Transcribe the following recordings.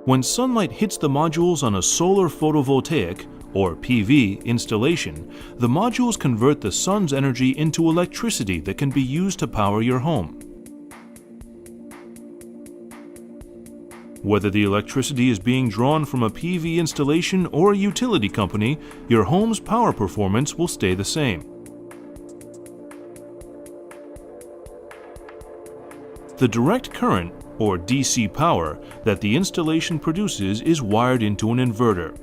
When sunlight hits the modules on a solar photovoltaic, or PV, installation, the modules convert the sun's energy into electricity that can be used to power your home. Whether the electricity is being drawn from a PV installation or a utility company, your home's power performance will stay the same. The direct current, or DC power, that the installation produces is wired into an inverter.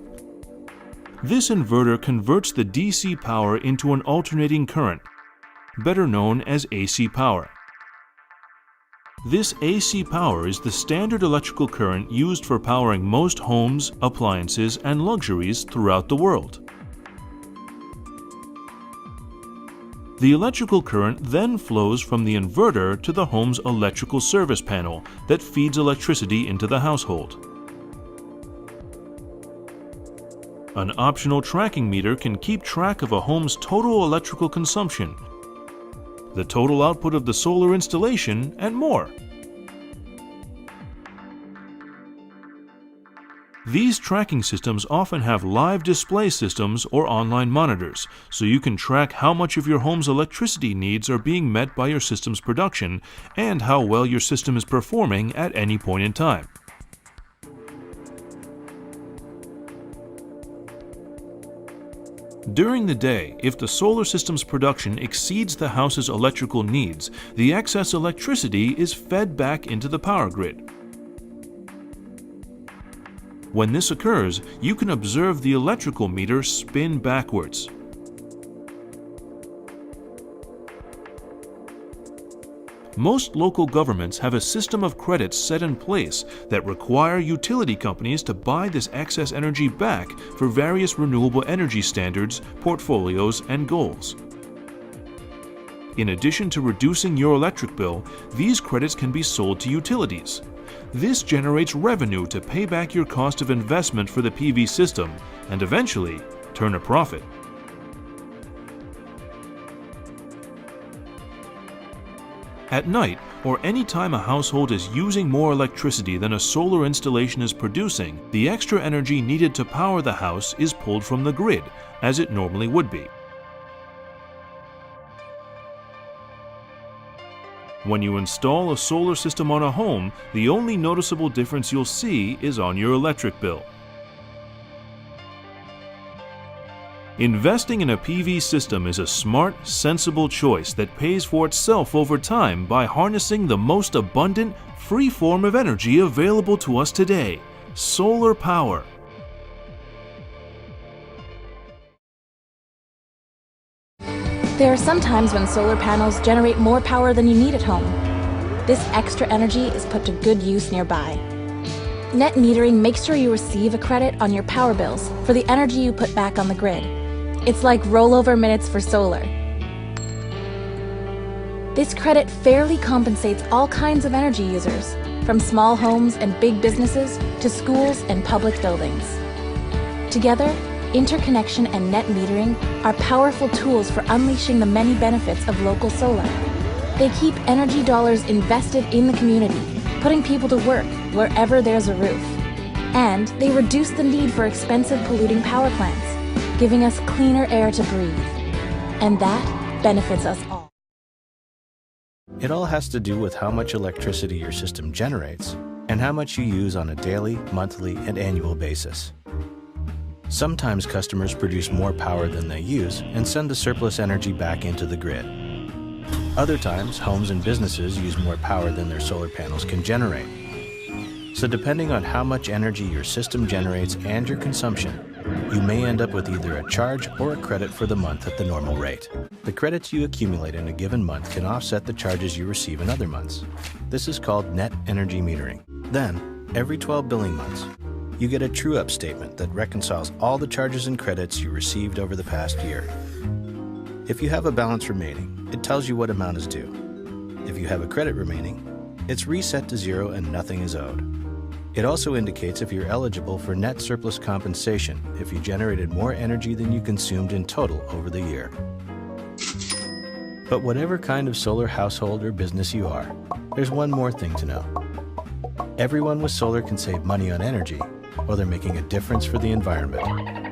This inverter converts the DC power into an alternating current, better known as AC power. This AC power is the standard electrical current used for powering most homes, appliances, and luxuries throughout the world. The electrical current then flows from the inverter to the home's electrical service panel that feeds electricity into the household. An optional tracking meter can keep track of a home's total electrical consumption, the total output of the solar installation, and more. These tracking systems often have live display systems or online monitors, so you can track how much of your home's electricity needs are being met by your system's production and how well your system is performing at any point in time. During the day, if the solar system's production exceeds the house's electrical needs, the excess electricity is fed back into the power grid. When this occurs, you can observe the electrical meter spin backwards. Most local governments have a system of credits set in place that require utility companies to buy this excess energy back for various renewable energy standards, portfolios, and goals. In addition to reducing your electric bill, these credits can be sold to utilities. This generates revenue to pay back your cost of investment for the PV system and eventually turn a profit. At night, or any time a household is using more electricity than a solar installation is producing, the extra energy needed to power the house is pulled from the grid, as it normally would be. When you install a solar system on a home, the only noticeable difference you'll see is on your electric bill. Investing in a PV system is a smart, sensible choice that pays for itself over time by harnessing the most abundant, free form of energy available to us today: solar power. There are some times when solar panels generate more power than you need at home. This extra energy is put to good use nearby. Net metering makes sure you receive a credit on your power bills for the energy you put back on the grid. It's like rollover minutes for solar. This credit fairly compensates all kinds of energy users, from small homes and big businesses to schools and public buildings. Together, interconnection and net metering are powerful tools for unleashing the many benefits of local solar. They keep energy dollars invested in the community, putting people to work wherever there's a roof. And they reduce the need for expensive polluting power plants, giving us cleaner air to breathe. And that benefits us all. It all has to do with how much electricity your system generates and how much you use on a daily, monthly, and annual basis. Sometimes customers produce more power than they use and send the surplus energy back into the grid. Other times, homes and businesses use more power than their solar panels can generate. So depending on how much energy your system generates and your consumption, you may end up with either a charge or a credit for the month at the normal rate. The credits you accumulate in a given month can offset the charges you receive in other months. This is called net energy metering. Then, every 12 billing months, you get a true-up statement that reconciles all the charges and credits you received over the past year. If you have a balance remaining, it tells you what amount is due. If you have a credit remaining, it's reset to zero and nothing is owed. It also indicates if you're eligible for net surplus compensation if you generated more energy than you consumed in total over the year. But whatever kind of solar household or business you are, there's one more thing to know. Everyone with solar can save money on energy while they're making a difference for the environment.